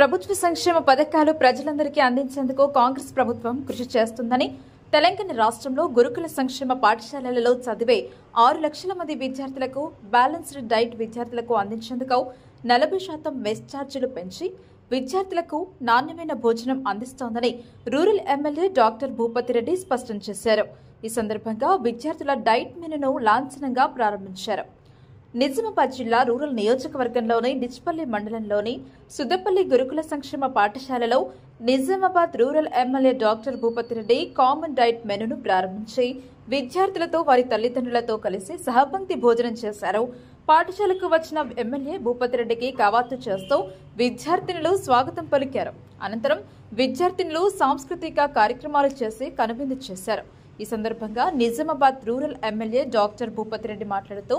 ప్రభుత్వ సంక్షేమ పథకాలు ప్రజలందరికీ అందించేందుకు కాంగ్రెస్ ప్రభుత్వం కృషి చేస్తుందని తెలంగాణ రాష్ట్రంలో గురుకుల సంక్షేమ పాఠశాలలలో చదివే 6 లక్షల మంది విద్యార్థులకు బ్యాలెన్స్డ్ డైట్ విద్యార్థులకు అందించేందుకు 40% మెస్ ఛార్జీలు పెంచి విద్యార్థులకు నాణ్యమైన భోజనం అందిస్తోందని rural MLA doctor Bhupathi Reddy స్పష్టం చేశారు. ఈ సందర్భంగా విద్యార్థుల డైట్ మెనూను లాంఛనంగా ప్రారంభించారు. నిజామాబాద్ జిల్లా రూరల్ నియోజకవర్గంలోని డిచ్పల్లి మండలంలోని సుద్దపల్లి గురుకుల సంక్షేమ పాఠశాలలో Nizamabad rural MLA doctor Bhupathi Reddy common diet మెనూను ప్రారంభించి విద్యార్థులతో వారి తల్లిదండ్రులతో కలిసి సహపంక్తి భోజనం చేశారు. పాఠశాలకు వచ్చిన ఎమ్మెల్యే భూపతి రెడ్డికి కవాతు చేస్తూ విద్యార్థినులు స్వాగతం పలికారు. అనంతరం విద్యార్థినులు సాంస్కృతిక కార్యక్రమాలు చేసి కనువిందు చేశారు. ఈ సందర్భంగా Nizamabad rural MLA doctor Bhupathi Reddy మాట్లాడుతూ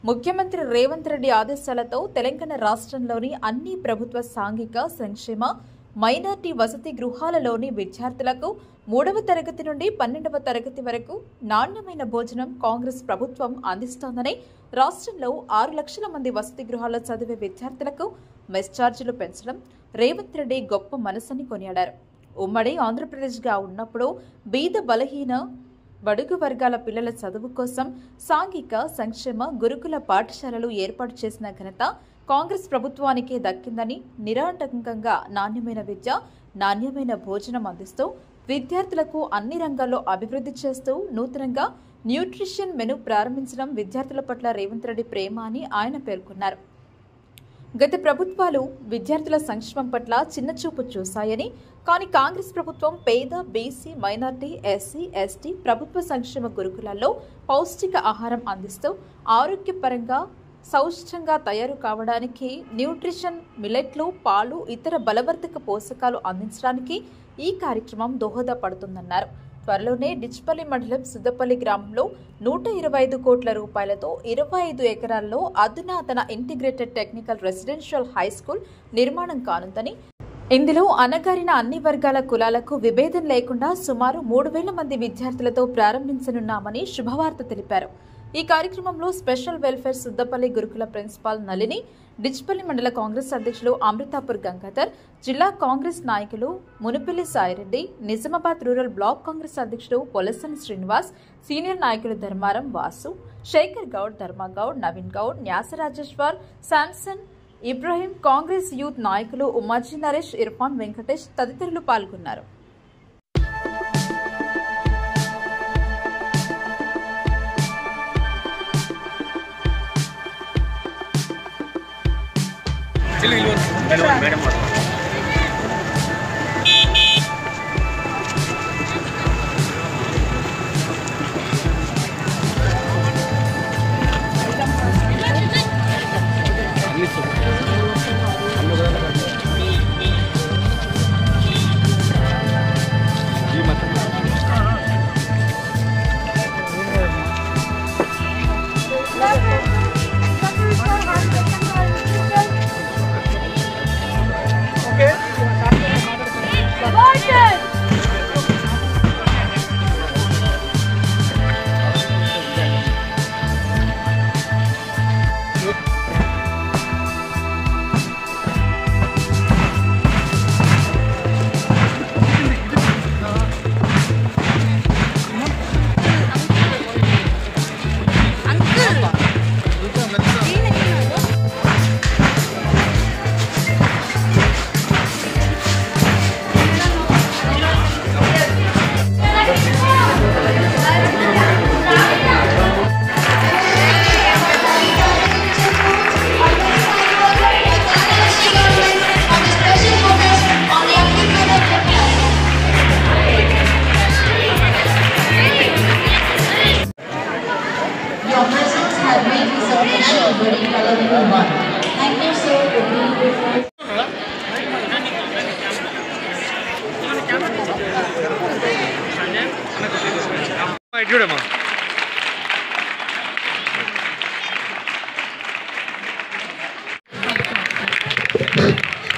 ముఖ్యమంత్రి రేవంత్ రెడ్డి ఆదేశాలతో తెలంగాణ రాష్ట్రంలోని అన్ని ప్రభుత్వ సాంఘిక సంక్షేమ మైనార్టీ వసతి గృహాలలోని విద్యార్థులకు 3వ తరగతి నుండి 12వ తరగతి వరకు నాణ్యమైన భోజనం కాంగ్రెస్ ప్రభుత్వం అందిస్తోందని, రాష్ట్రంలో 6 లక్షల మంది వసతి గృహాల్లో చదివే విద్యార్థులకు మెస్ ఛార్జీలు పెంచడం రేవంత్ రెడ్డి గొప్ప మనసని కొనియాడారు. ఉమ్మడి ఆంధ్రప్రదేశ్గా ఉన్నప్పుడు బీద బలహీన బడుగు వర్గాల పిల్లల చదువు కోసం సాంఘిక సంక్షేమ గురుకుల పాఠశాలలు ఏర్పాటు చేసిన ఘనత కాంగ్రెస్ ప్రభుత్వానికే దక్కిందని, నిరాటంకంగా నాణ్యమైన విద్య, నాణ్యమైన భోజనం అందిస్తూ విద్యార్థులకు అన్ని రంగాల్లో అభివృద్ధి చేస్తూ నూతనంగా న్యూట్రిషన్ మెను ప్రారంభించడం విద్యార్థుల పట్ల రేవంత్ రెడ్డి ప్రేమ అని ఆయన పేర్కొన్నారు. గత ప్రభుత్వాలు విద్యార్థుల సంక్షేమం పట్ల చిన్నచూపు చూశాయని, కానీ కాంగ్రెస్ ప్రభుత్వం పేద, బీసీ, మైనార్టీ, ఎస్సీ, ఎస్టీ ప్రభుత్వ సంక్షేమ గురుకులాల్లో పౌష్టిక ఆహారం అందిస్తూ ఆరోగ్యపరంగా సౌష్టంగా తయారు కావడానికి న్యూట్రిషన్ మిల్లెట్లు, పాలు, ఇతర బలవర్ధక పోషకాలు అందించడానికి ఈ కార్యక్రమం దోహదపడుతుందన్నారు. త్వరలోనే డిచ్పల్లి మండలం సుద్దపల్లి గ్రామంలో 125 కోట్ల రూపాయలతో 25 ఎకరాల్లో అధునాతన integrated technical residential high school నిర్మాణం కానుందని, ఇందులో అణగారిన అన్ని వర్గాల కులాలకు విభేదం లేకుండా సుమారు 3,000 మంది విద్యార్థులతో ప్రారంభించనున్నామని శుభవార్త తెలిపారు. ఈ కార్యక్రమంలో స్పెషల్ వెల్ఫేర్ సుద్దపల్లి గురుకుల ప్రిన్సిపాల్ నళిని, డిచ్పల్లి మండల కాంగ్రెస్ అధ్యక్షులు అమృతాపూర్ గంగాధర్, జిల్లా కాంగ్రెస్ నాయకులు మునుపల్లి సాయిరెడ్డి, నిజామాబాద్ రూరల్ బ్లాక్ కాంగ్రెస్ అధ్యక్షుడు పొలసన్ శ్రీనివాస్, సీనియర్ నాయకులు ధర్మారం వాసు, శేఖర్ గౌడ్, ధర్మగౌడ్, నవీన్ గౌడ్, న్యాసరాజేశ్వర్, శాంసన్, ఇబ్రాహీం, కాంగ్రెస్ యూత్ నాయకులు ఉమ్మాజీ నరేష్, ఇర్ఫాన్, వెంకటేష్ తదితరులు పాల్గొన్నారు.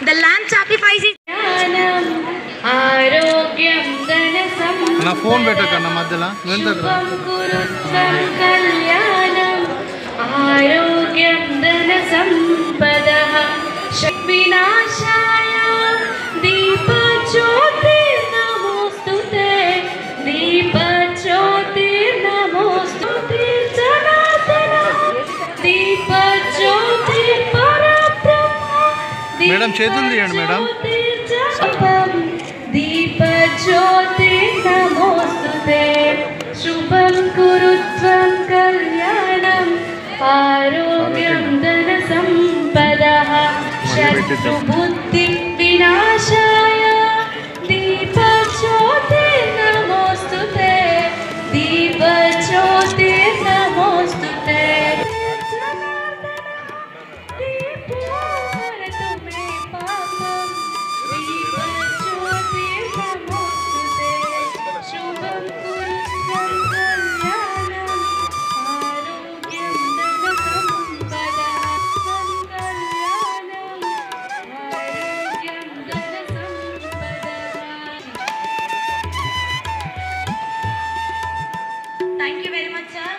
The lamb sacrifice is ఆరోగ్యం ధన సంపద నా ఫోన్ పెట్టకన్నా మధ్యలో కళ్యాణం ఆరోగ్యం ధన సంపద వినాశాయ మేడం చేతులు తీయండి మేడం. దీప జ్యోతి నమోస్తుతే శుభం కురుత్వం కళ్యాణం ఆరోగ్యం ధన సంపదః శత్రు బుద్ధి వినాశాయ దీప జ్యోతి నమోస్తుతే దీప జ్యోతి నమోస్తుతే Thank you very much, sir.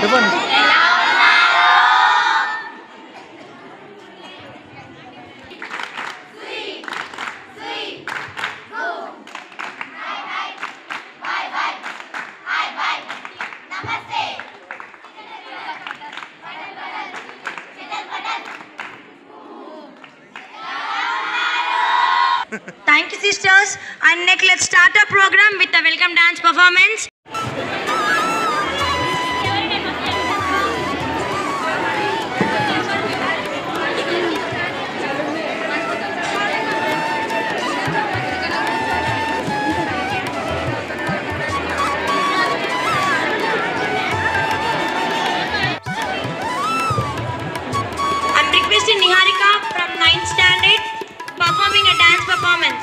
చెప్పండి. Thank you, sisters. And next, let's start our program with a welcome dance performance. I'm requesting Niharika from 9th standard performing a dance performance.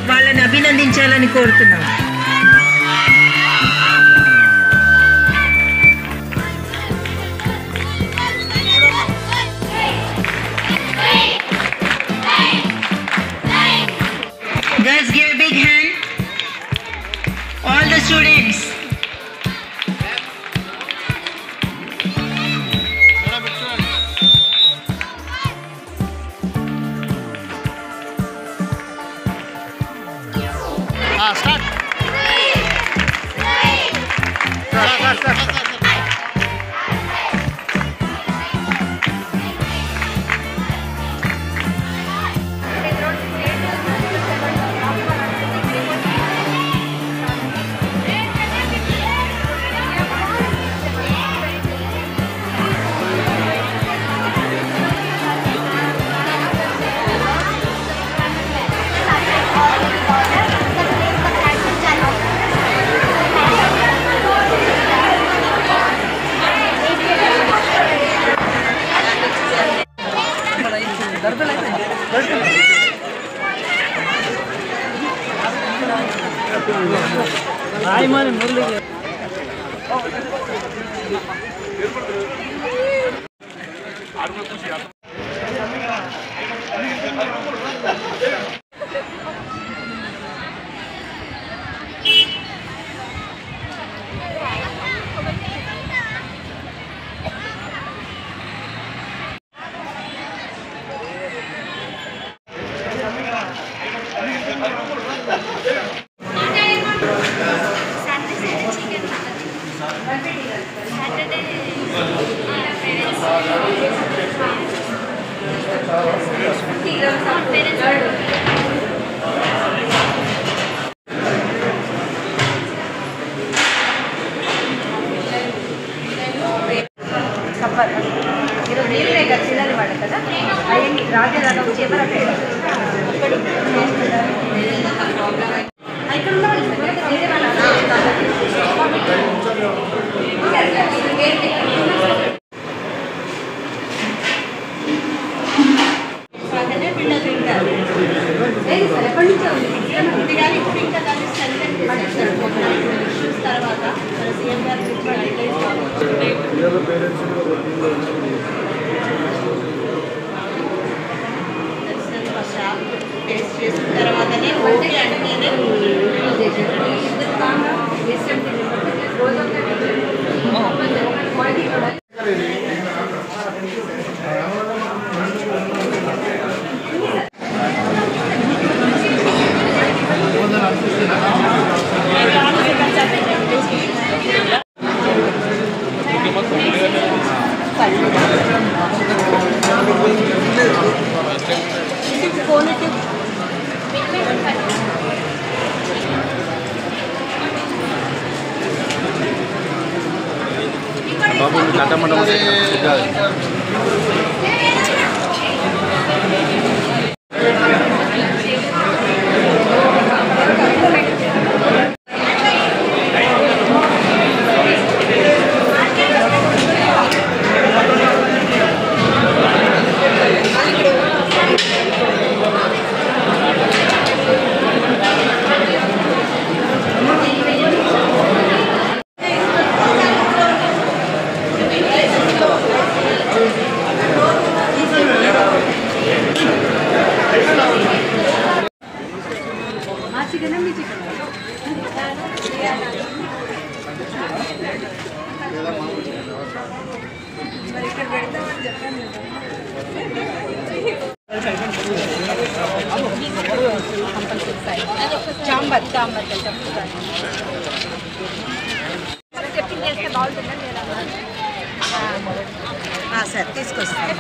వాళ్ళని అభినందించాలని కోరుతున్నాం. Let's give a big hand. All the students. Start. Sir తీసుకొస్తాను.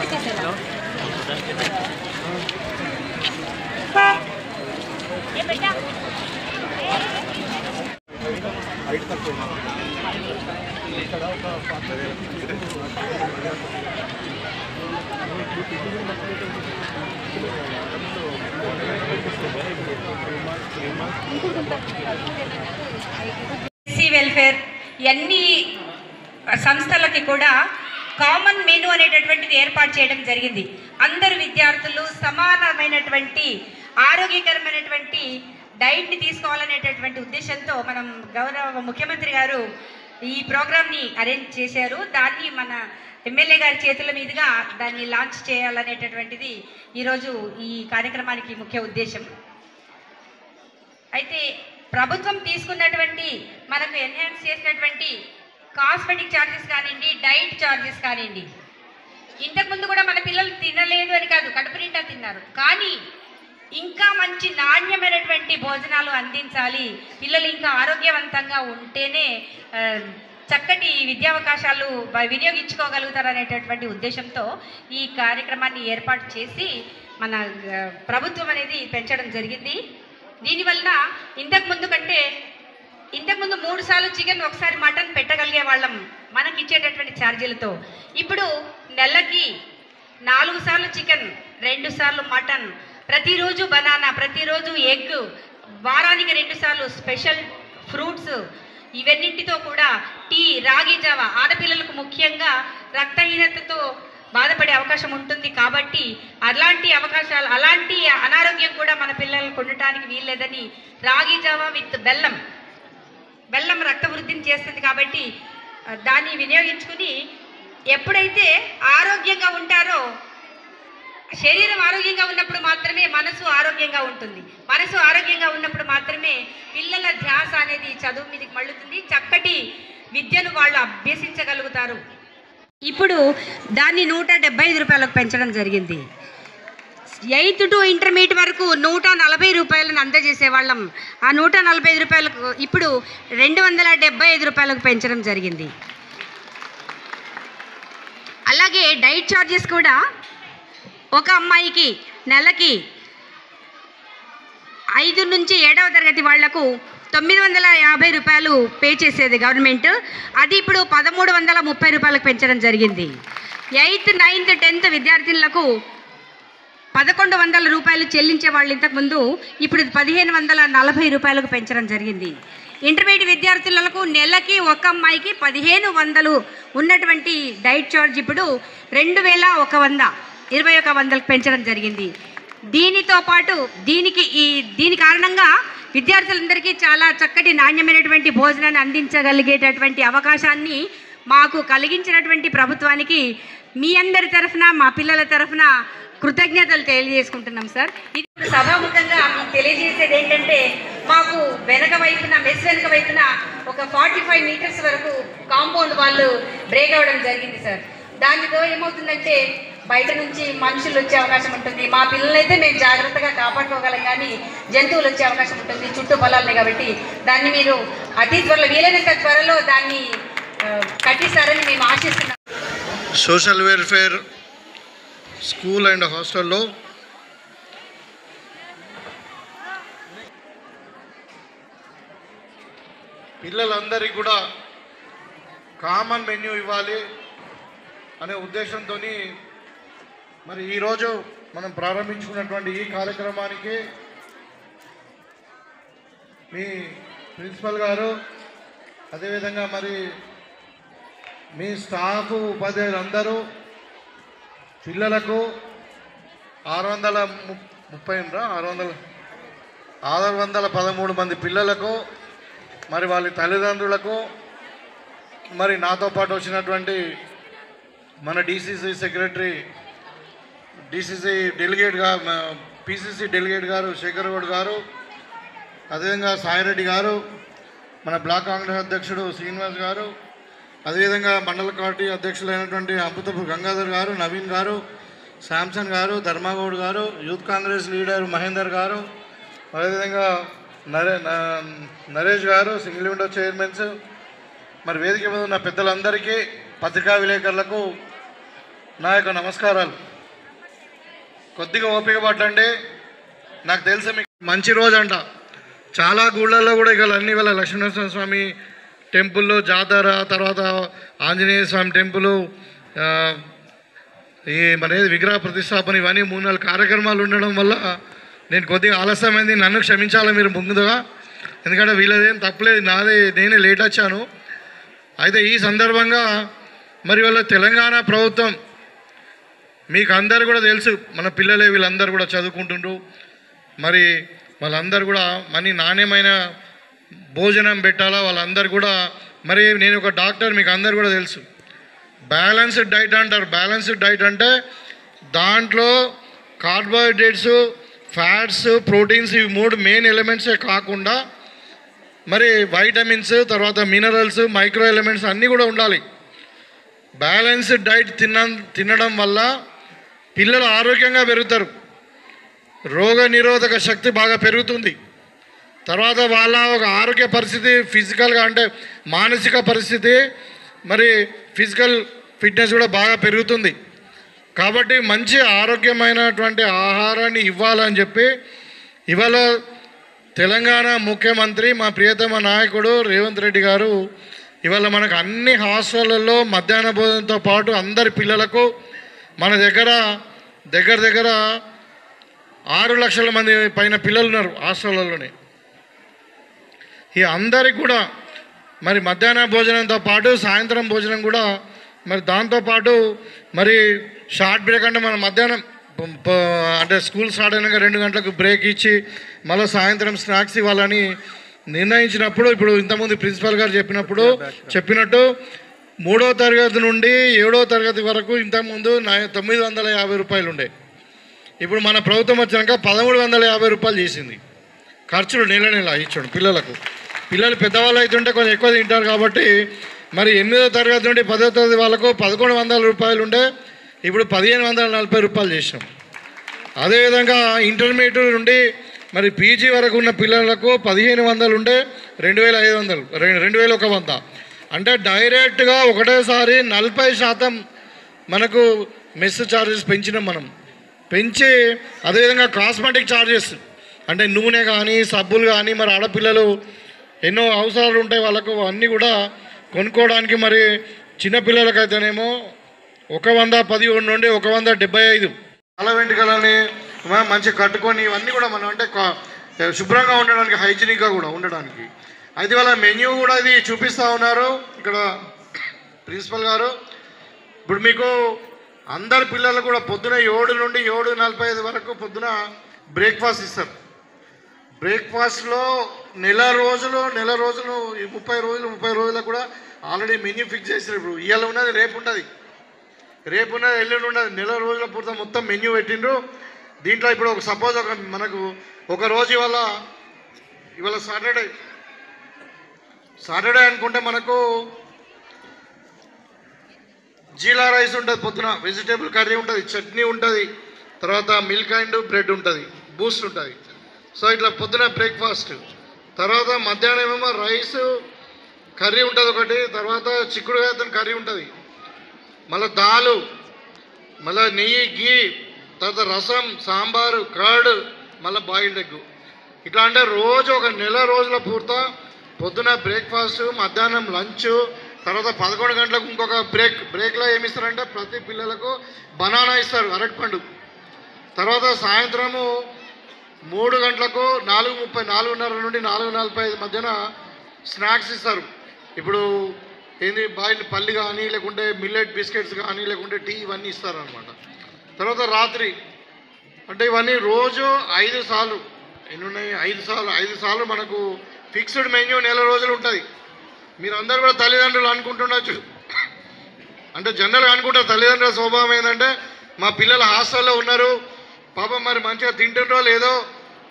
Welfare అన్ని సంస్థలకి కూడా common menu అనేటటువంటిది ఏర్పాటు చేయడం జరిగింది. అందరు విద్యార్థులు సమానమైనటువంటి ఆరోగ్యకరమైనటువంటి డైట్ని తీసుకోవాలనేటటువంటి ఉద్దేశంతో మనం గౌరవ ముఖ్యమంత్రి గారు ఈ ప్రోగ్రామ్ని అరేంజ్ చేశారు. దాన్ని మన ఎమ్మెల్యే గారి చేతుల మీదుగా దాన్ని లాంచ్ చేయాలనేటటువంటిది ఈరోజు ఈ కార్యక్రమానికి ముఖ్య ఉద్దేశం. అయితే ప్రభుత్వం తీసుకున్నటువంటి మనకు ఎన్హాన్స్ చేసినటువంటి కాస్మెటిక్ ఛార్జెస్ కానివ్వండి, డైట్ ఛార్జెస్ కానివ్వండి, ఇంతకుముందు కూడా మన పిల్లలు తినలేదు అని కాదు, కడుపు నిండా తిన్నారు. కానీ ఇంకా మంచి నాణ్యమైనటువంటి భోజనాలు అందించాలి, పిల్లలు ఇంకా ఆరోగ్యవంతంగా ఉంటేనే చక్కటి విద్యావకాశాలు వినియోగించుకోగలుగుతారు అనేటటువంటి ఉద్దేశంతో ఈ కార్యక్రమాన్ని ఏర్పాటు చేసి మన ప్రభుత్వం అనేది పెంచడం జరిగింది. దీనివల్ల ఇంతకుముందు 3 సార్లు చికెన్, ఒకసారి మటన్ పెట్టగలిగే వాళ్ళం మనకి ఇచ్చేటటువంటి ఛార్జీలతో. ఇప్పుడు నెలకి 4 సార్లు చికెన్, 2 సార్లు మటన్, ప్రతిరోజు బనానా, ప్రతిరోజు ఎగ్, వారానికి 2 సార్లు స్పెషల్ ఫ్రూట్స్, ఇవన్నింటితో కూడా టీ, రాగి జావ, ఆడపిల్లలకు ముఖ్యంగా రక్తహీనతతో బాధపడే అవకాశం ఉంటుంది. కాబట్టి అలాంటి అనారోగ్యం కూడా మన పిల్లలకు ఉండటానికి వీల్లేదని రాగి జావ విత్ బెల్లం బెల్లం రక్త వృద్ధిని చేస్తుంది కాబట్టి దాన్ని వినియోగించుకుని ఎప్పుడైతే ఆరోగ్యంగా ఉంటారో, శరీరం ఆరోగ్యంగా ఉన్నప్పుడు మాత్రమే మనసు ఆరోగ్యంగా ఉంటుంది. మనసు ఆరోగ్యంగా ఉన్నప్పుడు మాత్రమే పిల్లల ధ్యాస అనేది చదువు మీదకి మళ్ళుతుంది, చక్కటి విద్యను వాళ్ళు అభ్యసించగలుగుతారు. ఇప్పుడు దాన్ని 175 రూపాయలకు పెంచడం జరిగింది. 8th to ఇంటర్మీడియట్ వరకు 140 రూపాయలను అందజేసేవాళ్ళం. ఆ 145 రూపాయలకు ఇప్పుడు 275 రూపాయలకు పెంచడం జరిగింది. అలాగే డైట్ ఛార్జెస్ కూడా ఒక అమ్మాయికి నెలకి 5 నుంచి 7వ తరగతి వాళ్లకు 950 రూపాయలు పే చేసేది గవర్నమెంట్. అది ఇప్పుడు 1330 రూపాయలకు పెంచడం జరిగింది. 8th, 9th, 10th విద్యార్థులకు 1100 రూపాయలు చెల్లించే వాళ్ళు ఇంతకుముందు, ఇప్పుడు 1540 రూపాయలకు పెంచడం జరిగింది. ఇంటర్మీడియట్ విద్యార్థులకు నెలకి ఒక అమ్మాయికి 1500 ఉన్నటువంటి డైట్ ఛార్జ్ ఇప్పుడు 2100 పెంచడం జరిగింది. దీనితో పాటు దీని కారణంగా విద్యార్థులందరికీ చాలా చక్కటి నాణ్యమైనటువంటి భోజనాన్ని అందించగలిగేటటువంటి అవకాశాన్ని మాకు కలిగించినటువంటి ప్రభుత్వానికి మీ అందరి తరఫున, మా పిల్లల తరఫున కృతజ్ఞతలు తెలియజేసుకుంటున్నాం సార్. ఇది సభాముఖంగా మీకు తెలియజేసేది ఏంటంటే, మాకు మెస్ వెనక వైపున ఒక 45 మీటర్స్ వరకు కాంపౌండ్ వాళ్ళు బ్రేక్ అవ్వడం జరిగింది సార్. దానితో ఏమవుతుందంటే బయట నుంచి మనుషులు వచ్చే అవకాశం ఉంటుంది. మా పిల్లలైతే మేము జాగ్రత్తగా కాపాడుకోగలం, కానీ జంతువులు వచ్చే అవకాశం ఉంటుంది చుట్టూ పొలాలనే. కాబట్టి దాన్ని మీరు అతి త్వరలో, వీలైనంత త్వరలో దాన్ని కట్టిస్తారని మేము ఆశిస్తున్నాం. సోషల్ వెల్ఫేర్ స్కూల్ అండ్ హాస్టల్లో పిల్లలందరికీ కూడా కామన్ మెన్యూ ఇవ్వాలి అనే ఉద్దేశంతో మరి ఈరోజు మనం ప్రారంభించుకున్నటువంటి ఈ కార్యక్రమానికి మీ ప్రిన్సిపల్ గారు, అదేవిధంగా మరి మీ స్టాఫ్, ఉపాధ్యాయులందరూ పిల్లలకు 613 మంది పిల్లలకు, మరి వాళ్ళ తల్లిదండ్రులకు, మరి నాతో పాటు వచ్చినటువంటి మన డిసిసి సెక్రటరీ, డిసిసి డెలిగేట్గా, పిసిసి డెలిగేట్ గారు శేఖర్ గౌడ్ గారు, అదేవిధంగా సాయిరెడ్డి గారు, మన బ్లాక్ కాంగ్రెస్ అధ్యక్షుడు శ్రీనివాస్ గారు, అదేవిధంగా మండల పార్టీ అధ్యక్షులైనటువంటి అమృతపు గంగాధర్ గారు, నవీన్ గారు, శాంసన్ గారు, ధర్మాగౌడ్ గారు, యూత్ కాంగ్రెస్ లీడర్ మహేందర్ గారు, అదేవిధంగా నరేష్ గారు, సింగిల్ విండో చైర్మన్స్, మరి వేదిక మీద ఉన్న పెద్దలందరికీ, పత్రికా విలేకరులకు నా యొక్క నమస్కారాలు. కొద్దిగా ఓపిక పట్టండి. నాకు తెలిసి మీకు మంచి రోజు అంట. చాలా గుళ్ళల్లో కూడా ఇక అన్ని వేళ లక్ష్మీనరసింహ స్వామి టెంపుల్లో జాతర, తర్వాత ఆంజనేయ స్వామి టెంపుల్, ఈ మన విగ్రహ ప్రతిష్టాపన, ఇవన్నీ 3-4 కార్యక్రమాలు ఉండడం వల్ల నేను కొద్దిగా ఆలస్యమైంది. నన్ను క్షమించాలి మీరు ముందుగా, ఎందుకంటే వీళ్ళదేం తప్పలేదు, నేనే లేట్ వచ్చాను. అయితే ఈ సందర్భంగా మరి వాళ్ళ తెలంగాణ ప్రభుత్వం, మీకు అందరు కూడా తెలుసు, మన పిల్లలే వీళ్ళందరూ కూడా చదువుకుంటుండ్రు. మరి వాళ్ళందరూ కూడా నాణ్యమైన భోజనం పెట్టాలా వాళ్ళందరూ కూడా. మరి నేను ఒక డాక్టర్, మీకు అందరు కూడా తెలుసు. బ్యాలెన్స్డ్ డైట్ అంటారు. బ్యాలెన్స్డ్ డైట్ అంటే దాంట్లో కార్బోహైడ్రేట్స్, ఫ్యాట్స్, ప్రోటీన్స్, ఇవి 3 మెయిన్ ఎలిమెంట్సే కాకుండా మరి వైటమిన్స్, తర్వాత మినరల్స్, మైక్రో ఎలిమెంట్స్ అన్నీ కూడా ఉండాలి. బ్యాలెన్స్డ్ డైట్ తినడం వల్ల పిల్లలు ఆరోగ్యంగా పెరుగుతారు, రోగ నిరోధక శక్తి బాగా పెరుగుతుంది. తర్వాత వాళ్ళ ఒక ఆరోగ్య పరిస్థితి, ఫిజికల్గా అంటే మానసిక పరిస్థితి, మరి ఫిజికల్ ఫిట్నెస్ కూడా బాగా పెరుగుతుంది. కాబట్టి మంచి ఆరోగ్యమైనటువంటి ఆహారాన్ని ఇవ్వాలని చెప్పి ఇవాళ తెలంగాణ ముఖ్యమంత్రి, మా ప్రియతమ నాయకుడు రేవంత్ రెడ్డి గారు ఇవాళ మనకు అన్ని హాస్టళ్లలో మధ్యాహ్న భోజనంతో పాటు అందరి పిల్లలకు మన దగ్గర 6 లక్షల మంది పైన పిల్లలు ఉన్నారు హాస్టళ్లలోనే. ఈ అందరికి కూడా మరి మధ్యాహ్న భోజనంతో పాటు సాయంత్రం భోజనం కూడా, మరి దాంతోపాటు మరి షార్ట్ బ్రేక్ అంటే మనం మధ్యాహ్నం అంటే స్కూల్ స్టార్ట్ అయినాక 2 గంటలకు బ్రేక్ ఇచ్చి మళ్ళీ సాయంత్రం స్నాక్స్ ఇవ్వాలని నిర్ణయించినప్పుడు ఇప్పుడు ఇంతకుముందు ప్రిన్సిపల్ గారు చెప్పినట్టు 3వ తరగతి నుండి 7వ తరగతి వరకు ఇంతకుముందు 950 రూపాయలు ఉండే. ఇప్పుడు మన ప్రభుత్వం వచ్చినాక 1350 రూపాయలు చేసింది. ఖర్చులు నెల ఇచ్చాడు పిల్లలకు. పిల్లలు పెద్దవాళ్ళు అవుతుంటే కొంచెం ఎక్కువ తింటారు కాబట్టి మరి 8వ తరగతి నుండి 10వ తరగతి వాళ్ళకు 1100 రూపాయలు ఉండే, ఇప్పుడు 1540 రూపాయలు చేసాం. అదేవిధంగా ఇంటర్మీడియట్ నుండి మరి పీజీ వరకు ఉన్న పిల్లలకు 1500 ఉండే 2500, 2100. అంటే డైరెక్ట్గా ఒకటేసారి 40% మనకు మెస్ ఛార్జెస్ పెంచినాం. మనం పెంచి అదేవిధంగా కాస్మెటిక్ ఛార్జెస్ అంటే నూనె కానీ సబ్బులు కానీ మరి ఆడపిల్లలు ఎన్నో అవసరాలు ఉంటాయి వాళ్ళకు, అన్నీ కూడా కొనుక్కోవడానికి మరి చిన్నపిల్లలకైతేనేమో 110 నుండి 175 తల వెంట్రుకలని మంచిగా కట్టుకొని ఇవన్నీ కూడా మనం అంటే శుభ్రంగా ఉండడానికి, హైజీనిక్గా కూడా ఉండడానికి. అయితే వాళ్ళ మెన్యూ కూడా ఇది చూపిస్తూ ఉన్నారు ఇక్కడ ప్రిన్సిపల్ గారు. ఇప్పుడు మీకు అందరి పిల్లలు కూడా పొద్దున 7 నుండి 7:45 వరకు పొద్దున బ్రేక్ఫాస్ట్ ఇస్తారు. బ్రేక్ఫాస్ట్లో నెల రోజులు 30 రోజులు కూడా ఆల్రెడీ మెన్యూ ఫిక్స్ చేసారు. ఇప్పుడు ఇవాళ ఉన్నది రేపు ఉన్నది, ఎల్లుండి ఉన్నది, నెల రోజుల పూర్తి మొత్తం మెన్యూ పెట్టిండ్రు. దీంట్లో ఇప్పుడు సపోజ్ మనకు ఒక రోజు ఇవాళ సాటర్డే అనుకుంటే మనకు జీరా రైస్ ఉంటుంది, పొద్దున వెజిటేబుల్ కర్రీ ఉంటుంది, చట్నీ ఉంటుంది, తర్వాత మిల్క్ అండ్ బ్రెడ్ ఉంటుంది, బూస్ట్ ఉంటుంది. సో ఇట్లా పొద్దున బ్రేక్ఫాస్ట్, తర్వాత మధ్యాహ్నం ఏమో రైస్ కర్రీ ఉంటుంది ఒకటి, తర్వాత చిక్కుడుకాయ కర్రీ ఉంటుంది, మళ్ళీ దాలు, మళ్ళీ నెయ్యి గీ, తర్వాత రసం సాంబారు కర్డ్, మళ్ళీ బాయిల్డ్ ఎగ్. ఇట్లా అంటే రోజు ఒక నెల రోజుల పూర్తి పొద్దున బ్రేక్ఫాస్ట్, మధ్యాహ్నం లంచ్, తర్వాత 11 గంటలకు ఇంకొక బ్రేక్లో ఏమి ఇస్తారంటే ప్రతి పిల్లలకు బనానా ఇస్తారు, అరటిపండు. తర్వాత సాయంత్రము 3 గంటలకు 4:30 నుండి 4:45 మధ్యన స్నాక్స్ ఇస్తారు. ఇప్పుడు ఏంది బాయిల్డ్ పల్లి కానీ లేకుంటే మిల్లెట్ బిస్కెట్స్ కానీ లేకుంటే టీ ఇవన్నీ ఇస్తారనమాట. తర్వాత రాత్రి అంటే ఇవన్నీ రోజు 5 సార్లు ఎన్ని ఉన్నాయి, 5 సార్లు మనకు ఫిక్స్డ్ మెన్యూ నెల రోజులు ఉంటుంది. మీరు అందరు కూడా తల్లిదండ్రులు అనుకుంటుండొచ్చు, అంటే జనరల్గా అనుకుంటారు తల్లిదండ్రుల స్వభావం ఏంటంటే మా పిల్లలు హాస్టల్లో ఉన్నారు పాపం, మరి మంచిగా తింటున్నారో లేదో,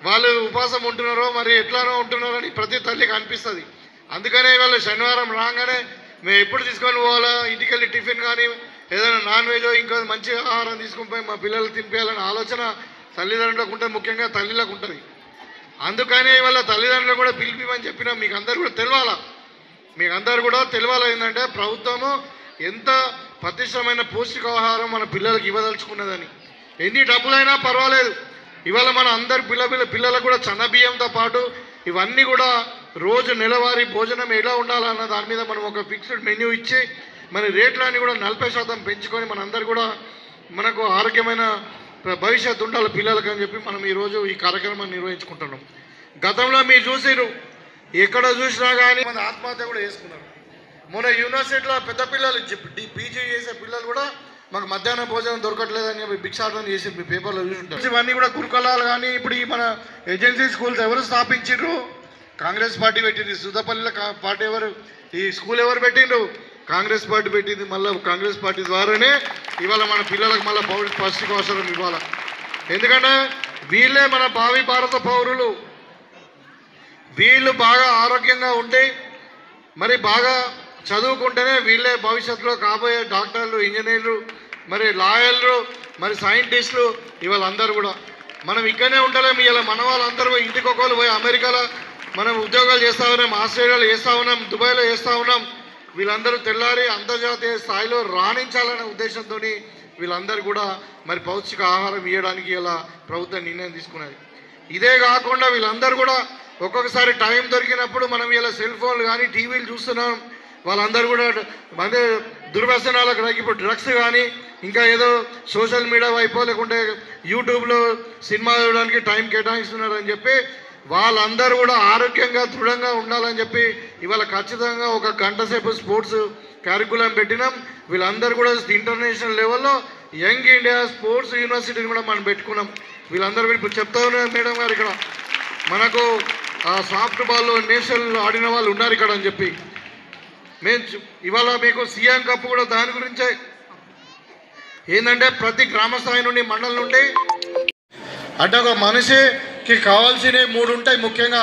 వాళ్ళు ఉపవాసం ఉంటున్నారో మరి ఎట్లానో ఉంటున్నారో అని ప్రతి తల్లికి అనిపిస్తుంది. అందుకనే వాళ్ళు శనివారం రాగానే మేము ఎప్పుడు తీసుకొని పోవాలా, ఇంటికి వెళ్ళి టిఫిన్ కానీ ఏదైనా నాన్ వెజ్ ఇంకా మంచి ఆహారం తీసుకొని పోయి మా పిల్లలు తినిపించాలనే ఆలోచన తల్లిదండ్రులకు ఉంటుంది, ముఖ్యంగా తల్లిలకు ఉంటుంది. అందుకనే వాళ్ళ తల్లిదండ్రులు కూడా పిలిపిమని చెప్పినా మీకు అందరు కూడా తెలియాలి ఏంటంటే ప్రభుత్వము ఎంత పటిష్టమైన పౌష్టికాహారం మన పిల్లలకు ఇవ్వదలుచుకున్నదని. ఎన్ని డబ్బులైనా పర్వాలేదు, ఇవాళ మన అందరు పిల్లలకు కూడా సన్న బియ్యంతో పాటు ఇవన్నీ కూడా రోజు నెలవారీ భోజనం ఎలా ఉండాలన్న దాని మీద మనం ఒక ఫిక్స్డ్ మెన్యూ ఇచ్చి మన రేట్లన్నీ కూడా 40% పెంచుకొని మనందరూ కూడా మనకు ఆరోగ్యమైన భవిష్యత్తు ఉండాలి పిల్లలకు అని చెప్పి మనం ఈరోజు ఈ కార్యక్రమాన్ని నిర్వహించుకుంటున్నాం. గతంలో మీరు చూసిరు, ఎక్కడ చూసినా కానీ మన ఆత్మహత్య కూడా చేసుకున్నారు. మొన్న యూనివర్సిటీలో పెద్ద పిల్లలు పీజీ చేసే పిల్లలు కూడా మాకు మధ్యాహ్న భోజనం దొరకట్లేదని చెప్పి భిక్షాటన చేసి మీ పేపర్లో చూసుంటారు. ఇవన్నీ కూడా గురుకులాలు కానీ ఇప్పుడు ఈ మన ఏజెన్సీ స్కూల్స్ ఎవరు స్థాపించారు? కాంగ్రెస్ పార్టీ పెట్టింది. సుద్దపల్లిలో పార్టీ ఈ స్కూల్ ఎవరు పెట్టిండ్రు? కాంగ్రెస్ పార్టీ పెట్టింది. మళ్ళీ కాంగ్రెస్ పార్టీ ద్వారానే ఇవాళ మన పిల్లలకు మళ్ళీ పౌష్టికావసరం ఇవ్వాలి. ఎందుకంటే వీళ్ళే మన భావి భారత పౌరులు. వీళ్ళు బాగా ఆరోగ్యంగా ఉండి మరి బాగా చదువుకుంటేనే వీళ్ళే భవిష్యత్తులో కాబోయే డాక్టర్లు, ఇంజనీర్లు, మరి లాయర్లు, మరి సైంటిస్టులు. ఇవాళ అందరూ కూడా మనం ఇక్కడనే ఉండలేము. ఇవాళ మన వాళ్ళందరూ ఇంటికి ఒకళ్ళు పోయి అమెరికాలో మనం ఉద్యోగాలు చేస్తూ ఉన్నాం, ఆస్ట్రేలియాలో చేస్తూ ఉన్నాం, దుబాయ్లో చేస్తూ ఉన్నాం. వీళ్ళందరూ తెల్లారి అంతర్జాతీయ స్థాయిలో రాణించాలనే ఉద్దేశంతో వీళ్ళందరూ కూడా మరి పౌష్టిక ఆహారం ఇవ్వడానికి ఇలా ప్రభుత్వం నిర్ణయం తీసుకున్నది. ఇదే కాకుండా వీళ్ళందరూ కూడా ఒక్కొక్కసారి టైం దొరికినప్పుడు మనం ఇలా సెల్ ఫోన్లు కానీ టీవీలు చూస్తున్నాం. వాళ్ళందరూ కూడా అంటే దుర్వ్యసనాలకు ఇప్పుడు డ్రగ్స్ కానీ ఇంకా ఏదో సోషల్ మీడియా వైపు లేకుంటే యూట్యూబ్లో సినిమా చూడడానికి టైం కేటాయిస్తున్నారని చెప్పి వాళ్ళందరూ కూడా ఆరోగ్యంగా దృఢంగా ఉండాలని చెప్పి ఇవాళ ఖచ్చితంగా 1 గంట సేపు స్పోర్ట్స్ క్యారికులం పెట్టినాం. వీళ్ళందరూ కూడా ఇంటర్నేషనల్ లెవెల్లో యంగ్ ఇండియా స్పోర్ట్స్ యూనివర్సిటీని కూడా మనం పెట్టుకున్నాం. వీళ్ళందరూ ఇప్పుడు చెప్తా ఉన్నారు మేడం గారు, ఇక్కడ మనకు సాఫ్ట్ బాల్ నేషనల్ ఆడిన వాళ్ళు ఉన్నారు ఇక్కడ అని చెప్పి మేము ఇవాళ మీకు సీఎం కప్ కూడా దాని గురించే ఏంటంటే ప్రతి గ్రామ స్థాయి నుండి మండలం నుండి అంటే ఒక మనిషికి కావాల్సినవి 3 ఉంటాయి. ముఖ్యంగా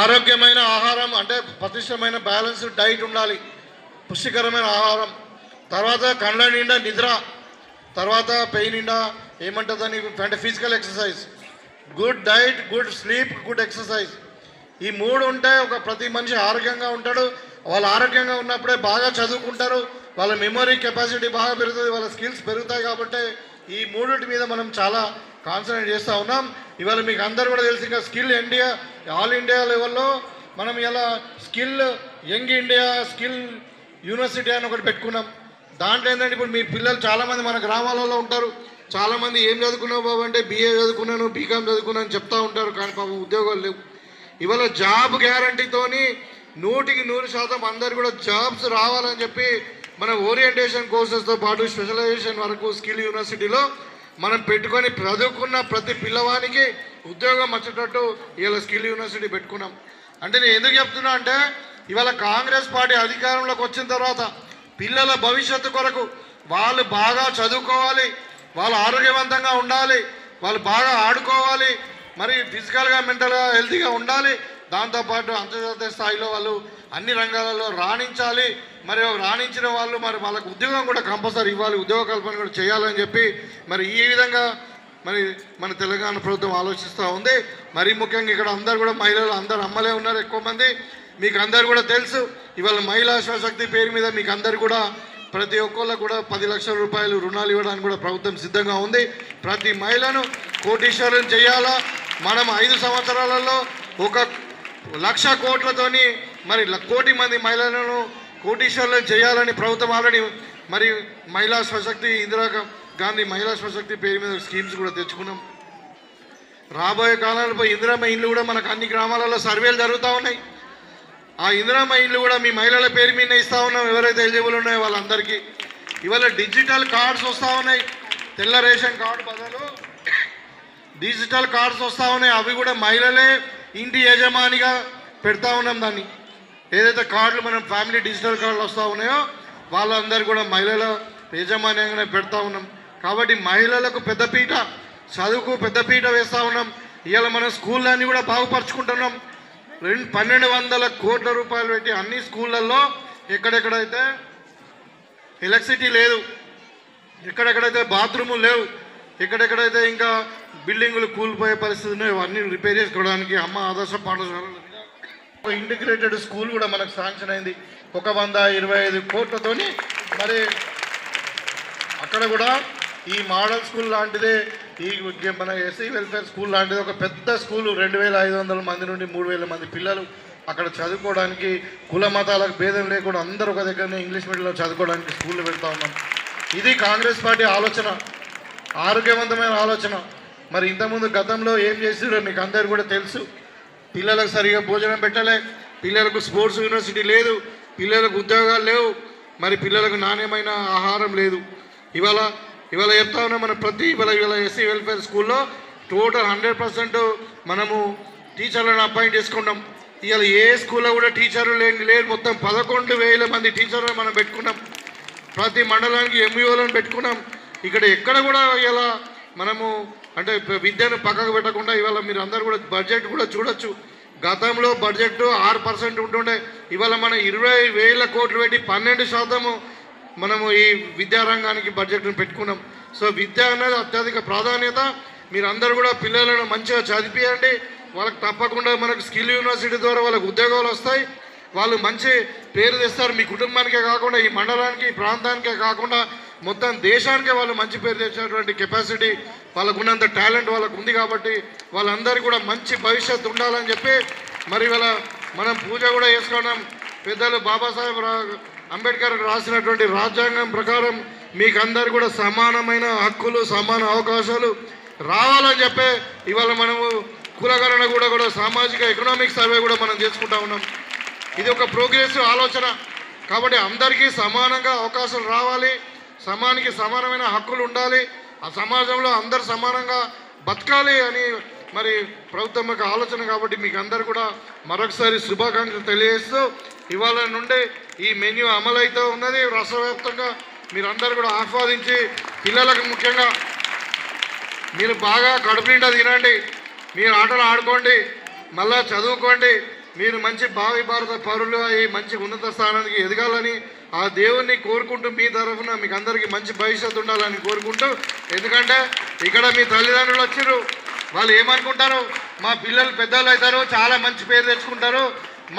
ఆరోగ్యమైన ఆహారం అంటే పటిష్టమైన బ్యాలెన్స్డ్ డైట్ ఉండాలి, పుష్టికరమైన ఆహారం, తర్వాత కళ్ళ నిండా నిద్ర, తర్వాత పెయిన్ నిండా ఏమంటుందని అంటే physical exercise, good diet, good sleep, good exercise. ఈ 3 ఉంటే ఒక ప్రతి మనిషి ఆరోగ్యంగా ఉంటాడు. వాళ్ళు ఆరోగ్యంగా ఉన్నప్పుడే బాగా చదువుకుంటారు, వాళ్ళ మెమొరీ కెపాసిటీ బాగా పెరుగుతుంది, వాళ్ళ స్కిల్స్ పెరుగుతాయి. కాబట్టి ఈ 3 మీద మనం చాలా కాన్సన్ట్రేట్ చేస్తూ ఉన్నాం. ఇవాళ మీకు అందరు కూడా తెలిసి ఇంకా స్కిల్ ఇండియా ఆల్ ఇండియా లెవెల్లో మనం ఇలా skill young India skill university అని ఒకటి పెట్టుకున్నాం. దాంట్లో ఏంటంటే ఇప్పుడు మీ పిల్లలు చాలామంది మన గ్రామాలలో ఉంటారు. చాలామంది ఏం చదువుకున్నావు బాబు అంటే BA చదువుకున్నాను, BCom చదువుకున్నాను అని చెప్తూ ఉంటారు, కానీ పాపం ఉద్యోగాలు లేవు. ఇవాళ జాబ్ గ్యారంటీతోని 100% అందరు కూడా జాబ్స్ రావాలని చెప్పి మన ఓరియంటేషన్ కోర్సెస్తో పాటు స్పెషలైజేషన్ వరకు స్కిల్ యూనివర్సిటీలో మనం పెట్టుకొని చదువుకున్న ప్రతి పిల్లవానికి ఉద్యోగం వచ్చేటట్టు ఇవాళ స్కిల్ యూనివర్సిటీ పెట్టుకున్నాం. అంటే నేను ఎందుకు చెప్తున్నా అంటే ఇవాళ కాంగ్రెస్ పార్టీ అధికారంలోకి వచ్చిన తర్వాత పిల్లల భవిష్యత్తు కొరకు వాళ్ళు బాగా చదువుకోవాలి, వాళ్ళు ఆరోగ్యవంతంగా ఉండాలి, వాళ్ళు బాగా ఆడుకోవాలి, మరి ఫిజికల్గా మెంటల్గా హెల్తీగా ఉండాలి, దాంతోపాటు అంతర్జాతీయ స్థాయిలో వాళ్ళు అన్ని రంగాలలో రాణించాలి. మరి రాణించిన వాళ్ళు మరి వాళ్ళకు ఉద్యోగం కూడా కంపల్సరీ ఇవ్వాలి, ఉద్యోగ కల్పన కూడా చేయాలని చెప్పి మరి ఈ విధంగా మరి మన తెలంగాణ ప్రభుత్వం ఆలోచిస్తూ ఉంది. మరీ ముఖ్యంగా ఇక్కడ అందరు కూడా మహిళలు అందరు అమ్మలే ఉన్నారు ఎక్కువ మంది. మీకు అందరు కూడా తెలుసు ఇవాళ మహిళా స్వశక్తి పేరు మీద మీకు అందరు కూడా ప్రతి ఒక్కళ్ళకు కూడా 10 లక్షల రూపాయలు రుణాలు ఇవ్వడానికి కూడా ప్రభుత్వం సిద్ధంగా ఉంది. ప్రతి మహిళను కోటీశ్వరం చేయాలా. మనం 5 సంవత్సరాలలో 1,00,000 కోట్లతోని మరి 1 కోటి మంది మహిళలను కోటీశ్వరులను చేయాలని ప్రభుత్వం ఆల్రెడీ మరి మహిళా స్వశక్తి ఇందిరా గాంధీ మహిళా స్వశక్తి పేరు మీద స్కీమ్స్ కూడా తెచ్చుకున్నాం. రాబోయే కాలంలో ఇందిరమ్మ ఇండ్లు కూడా మనకు అన్ని గ్రామాలలో సర్వేలు జరుగుతూ ఉన్నాయి. ఆ ఇందిరమ్మ ఇండ్లు కూడా మీ మహిళల పేరు మీద ఇస్తూ ఉన్నాం. ఎవరైతే ఎలిజిబుల్ ఉన్నాయో వాళ్ళందరికీ ఇవాళ డిజిటల్ కార్డ్స్ వస్తూ ఉన్నాయి. తెల్ల రేషన్ కార్డు బదులు డిజిటల్ కార్డ్స్ వస్తూ ఉన్నాయి. అవి కూడా మహిళలే ఇంటి యజమానిగా పెడతా ఉన్నాం. దాన్ని ఏదైతే కార్డులు మనం ఫ్యామిలీ డిజిటల్ కార్డులు వస్తూ ఉన్నాయో వాళ్ళందరూ కూడా మహిళల యజమాన్యంగానే పెడతా ఉన్నాం. కాబట్టి మహిళలకు పెద్దపీట, చదువుకు పెద్దపీట వేస్తూ ఉన్నాం. ఇవాళ మనం స్కూళ్ళన్నీ కూడా బాగుపరుచుకుంటున్నాం. 1,200 కోట్ల రూపాయలు పెట్టి అన్ని స్కూళ్ళల్లో ఎక్కడెక్కడైతే ఎలక్ట్రిసిటీ లేదు, ఎక్కడెక్కడైతే బాత్రూములు లేవు, ఎక్కడెక్కడైతే ఇంకా బిల్డింగులు కూలిపోయే పరిస్థితి ఉన్నాయో అన్నీ రిపేర్ చేసుకోవడానికి అమ్మ ఆదర్శ పాఠశాలలు ఒక ఇంటిగ్రేటెడ్ స్కూల్ కూడా మనకు శాంక్షన్ అయింది 125 కోట్లతోని. మరి అక్కడ కూడా ఈ మోడల్ స్కూల్ లాంటిదే ఈ మన ఎస్సీ వెల్ఫేర్ స్కూల్ లాంటిది ఒక పెద్ద స్కూలు 2,500 మంది నుండి 3,000 మంది పిల్లలు అక్కడ చదువుకోవడానికి కుల మతాలకు భేదం లేకుండా అందరూ ఒక దగ్గరనే ఇంగ్లీష్ మీడియంలో చదువుకోవడానికి స్కూళ్ళు పెడతా ఉన్నాం. ఇది కాంగ్రెస్ పార్టీ ఆలోచన, ఆరోగ్యవంతమైన ఆలోచన. మరి ఇంతకుముందు గతంలో ఏం చేసిరో మీకు అందరు కూడా తెలుసు. పిల్లలకు సరిగా భోజనం పెట్టలే, పిల్లలకు స్పోర్ట్స్ యూనివర్సిటీ లేదు, పిల్లలకు ఉద్యోగాలు లేవు, మరి పిల్లలకు నాణ్యమైన ఆహారం లేదు. ఇవాళ చెప్తా ఉన్నాం మన ప్రతి ఇవాళ ఎస్సీ వెల్ఫేర్ స్కూల్లో టోటల్ 100% మనము టీచర్లను అపాయింట్ చేసుకున్నాం. ఇవాళ ఏ స్కూల్లో కూడా టీచర్లు లేదు. మొత్తం 11,000 మంది టీచర్లను మనం పెట్టుకున్నాం. ప్రతి మండలానికి MUలను పెట్టుకున్నాం. ఇక్కడ ఎక్కడ కూడా ఇలా మనము అంటే విద్యను పక్కకు పెట్టకుండా ఇవాళ మీరు అందరూ కూడా బడ్జెట్ కూడా చూడొచ్చు. గతంలో బడ్జెట్ 6% ఉంటుండే, ఇవాళ మనం 20,000 కోట్లు పెట్టి 12% మనము ఈ విద్యారంగానికి బడ్జెట్ను పెట్టుకున్నాం. సో విద్య అనేది అత్యధిక ప్రాధాన్యత. మీరు అందరూ కూడా పిల్లలను మంచిగా చదివించండి. వాళ్ళకి తప్పకుండా మనకు స్కిల్ యూనివర్సిటీ ద్వారా వాళ్ళకు ఉద్యోగాలు వస్తాయి, వాళ్ళు మంచి పేరు తెస్తారు. మీ కుటుంబానికే కాకుండా ఈ మండలానికి ఈ ప్రాంతానికే కాకుండా మొత్తం దేశానికే వాళ్ళు మంచి పేరు తెచ్చేటువంటి కెపాసిటీ వాళ్ళకు ఉన్నంత టాలెంట్ వాళ్ళకు ఉంది. కాబట్టి వాళ్ళందరికీ కూడా మంచి భవిష్యత్తు ఉండాలని చెప్పి మరి ఇవాళ మనం పూజ కూడా చేసుకున్నాం. పెద్దలు బాబాసాహెబ్ అంబేద్కర్ రాసినటువంటి రాజ్యాంగం ప్రకారం మీకు అందరు కూడా సమానమైన హక్కులు, సమాన అవకాశాలు రావాలని చెప్పి ఇవాళ మనము కులగణన కూడా సామాజిక ఎకనామిక్ సర్వే కూడా మనం చేసుకుంటా ఉన్నాం. ఇది ఒక ప్రోగ్రెసివ్ ఆలోచన. కాబట్టి అందరికీ సమానంగా అవకాశాలు రావాలి, సమానానికి సమానమైన హక్కులు ఉండాలి, ఆ సమాజంలో అందరు సమానంగా బతకాలి అని మరి ప్రభుత్వం యొక్క ఆలోచన కాబట్టి మీకు అందరు కూడా మరొకసారి శుభాకాంక్షలు తెలియజేస్తూ ఇవాళ నుండి ఈ మెన్యూ అమలైతే ఉన్నది. రాష్ట్ర వ్యాప్తంగా మీరందరూ కూడా ఆస్వాదించి పిల్లలకు ముఖ్యంగా మీరు బాగా కడుపు నిండా తినండి, మీరు ఆటలు ఆడుకోండి, మళ్ళా చదువుకోండి, మీరు మంచి భావి భారత పౌరులు అయ్యి మంచి ఉన్నత స్థానానికి ఎదగాలని ఆ దేవుణ్ణి కోరుకుంటూ మీ తరఫున మీకు అందరికీ మంచి భవిష్యత్తు ఉండాలని కోరుకుంటూ, ఎందుకంటే ఇక్కడ మీ తల్లిదండ్రులు వచ్చారు, వాళ్ళు ఏమనుకుంటారు, మా పిల్లలు పెద్దలు అవుతారు, చాలా మంచి పేరు తెచ్చుకుంటారు,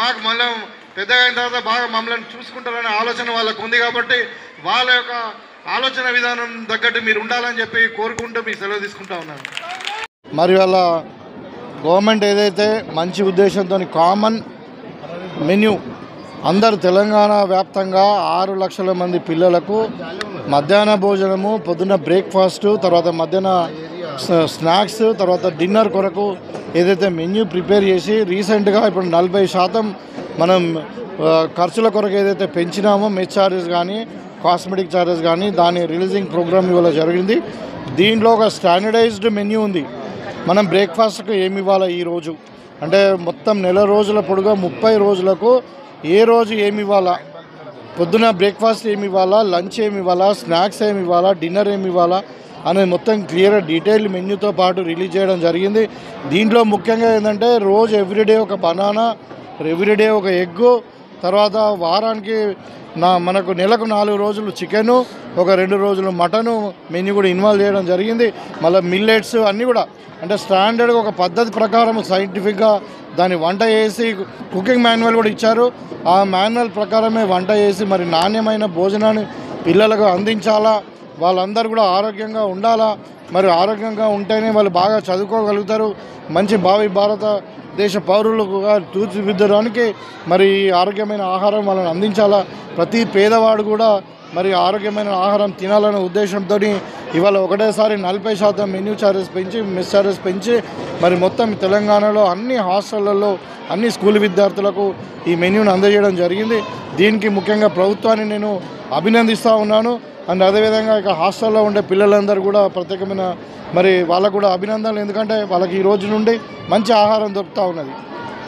మాకు మళ్ళీ పెద్దగా అయిన తర్వాత బాగా మమ్మల్ని చూసుకుంటారనే ఆలోచన వాళ్ళకు ఉంది కాబట్టి వాళ్ళ యొక్క ఆలోచన విధానం తగ్గట్టు మీరు ఉండాలని చెప్పి కోరుకుంటూ మీ సెలవు తీసుకుంటా ఉన్నాను. మరి వాళ్ళ గవర్నమెంట్ ఏదైతే మంచి ఉద్దేశంతో కామన్ మెన్యూ అందరు తెలంగాణ వ్యాప్తంగా 6 లక్షల మంది పిల్లలకు మధ్యాహ్న భోజనము, పొద్దున్న బ్రేక్ఫాస్టు, తర్వాత మధ్యాహ్న స్నాక్స్, తర్వాత డిన్నర్ కొరకు ఏదైతే మెన్యూ ప్రిపేర్ చేసి రీసెంట్గా ఇప్పుడు 40% మనం ఖర్చుల కొరకు ఏదైతే పెంచినామో మెస్ ఛార్జెస్ కానీ కాస్మెటిక్ ఛార్జెస్ కానీ దాని రిలీజింగ్ ప్రోగ్రామ్ ఇవాళ జరిగింది. దీంట్లో ఒక స్టాండర్డైజ్డ్ మెన్యూ ఉంది. మనం బ్రేక్ఫాస్ట్కి ఏమి ఇవ్వాలా ఈరోజు అంటే మొత్తం నెల రోజుల పొడుగా 30 రోజులకు ఏ రోజు ఏమి ఇవ్వాలా, పొద్దున బ్రేక్ఫాస్ట్ ఏమి ఇవ్వాలా, లంచ్ ఏమి ఇవ్వాలా, స్నాక్స్ ఏమి ఇవ్వాలా, డిన్నర్ ఏమి ఇవ్వాలా అనేది మొత్తం క్లియర్ డీటెయిల్ మెన్యూతో పాటు రిలీజ్ చేయడం జరిగింది. దీంట్లో ముఖ్యంగా ఏంటంటే రోజు ఎవ్రీడే ఒక బనానా, ఎవ్రీడే ఒక ఎగ్గు, తర్వాత వారానికి మనకు నెలకు 4 రోజులు చికెను, ఒక 2 రోజులు మటను మెన్యూ కూడా ఇన్వాల్వ్ చేయడం జరిగింది. మళ్ళీ మిల్లెట్స్ అన్నీ కూడా అంటే స్టాండర్డ్గా ఒక పద్ధతి ప్రకారం సైంటిఫిక్గా దాన్ని వంట చేసి కుకింగ్ మాన్యువల్ కూడా ఇచ్చారు. ఆ మాన్యువల్ ప్రకారమే వంట చేసి మరి నాణ్యమైన భోజనాన్ని పిల్లలకు అందించాలా, వాళ్ళందరూ కూడా ఆరోగ్యంగా ఉండాలా, మరి ఆరోగ్యంగా ఉంటేనే వాళ్ళు బాగా చదువుకోగలుగుతారు, మంచి భావి భారతదేశ పౌరులుగా తీర్చిదిద్దడానికి మరి ఆరోగ్యమైన ఆహారం వాళ్ళని అందించాలా. ప్రతి పేదవాడు కూడా మరి ఆరోగ్యమైన ఆహారం తినాలనే ఉద్దేశంతో ఇవాళ ఒకటేసారి 40% మెన్యూ ఛార్జెస్ పెంచి మెస్ ఛార్జెస్ పెంచి మరి మొత్తం తెలంగాణలో అన్ని హాస్టళ్లలో అన్ని స్కూల్ విద్యార్థులకు ఈ మెన్యూని అందజేయడం జరిగింది. దీనికి ముఖ్యంగా ప్రభుత్వాన్ని నేను అభినందిస్తూ ఉన్నాను. అండ్ అదేవిధంగా ఇక హాస్టల్లో ఉండే పిల్లలందరూ కూడా ప్రత్యేకమైన మరి వాళ్ళకు కూడా అభినందనలు, ఎందుకంటే వాళ్ళకి ఈ రోజు నుండి మంచి ఆహారం దొరుకుతూ ఉన్నది.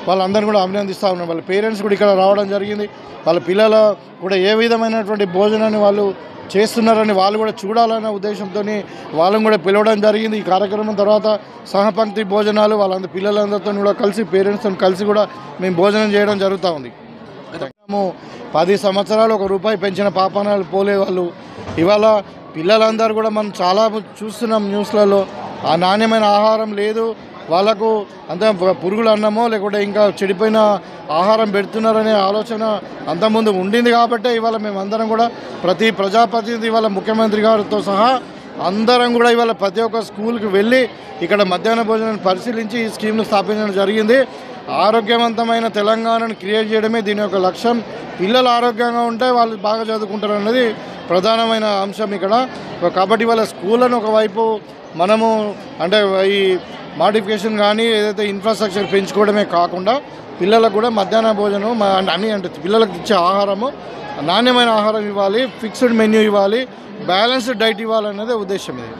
వాళ్ళందరినీ కూడా అభినందిస్తూ ఉన్నారు. వాళ్ళ పేరెంట్స్ కూడా ఇక్కడ రావడం జరిగింది. వాళ్ళ పిల్లలు కూడా ఏ విధమైనటువంటి భోజనాన్ని వాళ్ళు చేస్తున్నారని వాళ్ళు కూడా చూడాలనే ఉద్దేశంతో వాళ్ళని కూడా పిలవడం జరిగింది. ఈ కార్యక్రమం తర్వాత సహపంక్తి భోజనాలు వాళ్ళందరూ పిల్లలందరితో కూడా కలిసి పేరెంట్స్తో కలిసి కూడా మేము భోజనం చేయడం జరుగుతూ ఉంది. 10 సంవత్సరాలు ₹1 పెంచిన పాపానాలు పోలే వాళ్ళు ఇవాళ పిల్లలందరూ కూడా మనం చాలా చూస్తున్నాం న్యూస్లలో, ఆ నాణ్యమైన ఆహారం లేదు వాళ్ళకు, అంత పురుగులు అన్నమో లేకుంటే ఇంకా చెడిపోయిన ఆహారం పెడుతున్నారనే ఆలోచన అంతకుముందు ఉండింది. కాబట్టి ఇవాళ మేమందరం కూడా ప్రతి ప్రజాప్రతినిధి ఇవాళ ముఖ్యమంత్రి గారితో సహా అందరం కూడా ఇవాళ ప్రతి ఒక్క స్కూల్కి వెళ్ళి ఇక్కడ మధ్యాహ్న భోజనాన్ని పరిశీలించి ఈ స్కీమ్ను స్థాపించడం జరిగింది. ఆరోగ్యవంతమైన తెలంగాణను క్రియేట్ చేయడమే దీని యొక్క లక్ష్యం. పిల్లలు ఆరోగ్యంగా ఉంటే వాళ్ళు బాగా చదువుకుంటారు అన్నది ప్రధానమైన అంశం ఇక్కడ. కాబట్టి వాళ్ళ స్కూళ్ళను ఒకవైపు మనము అంటే ఈ మాడిఫికేషన్ కానీ ఏదైతే ఇన్ఫ్రాస్ట్రక్చర్ పెంచుకోవడమే కాకుండా పిల్లలకు కూడా మధ్యాహ్న భోజనం అన్నీ అంటే పిల్లలకు ఇచ్చే ఆహారము నాణ్యమైన ఆహారం ఇవ్వాలి, ఫిక్స్డ్ మెన్యూ ఇవ్వాలి, బ్యాలెన్స్డ్ డైట్ ఇవ్వాలన్నదే ఉద్దేశం ఇది.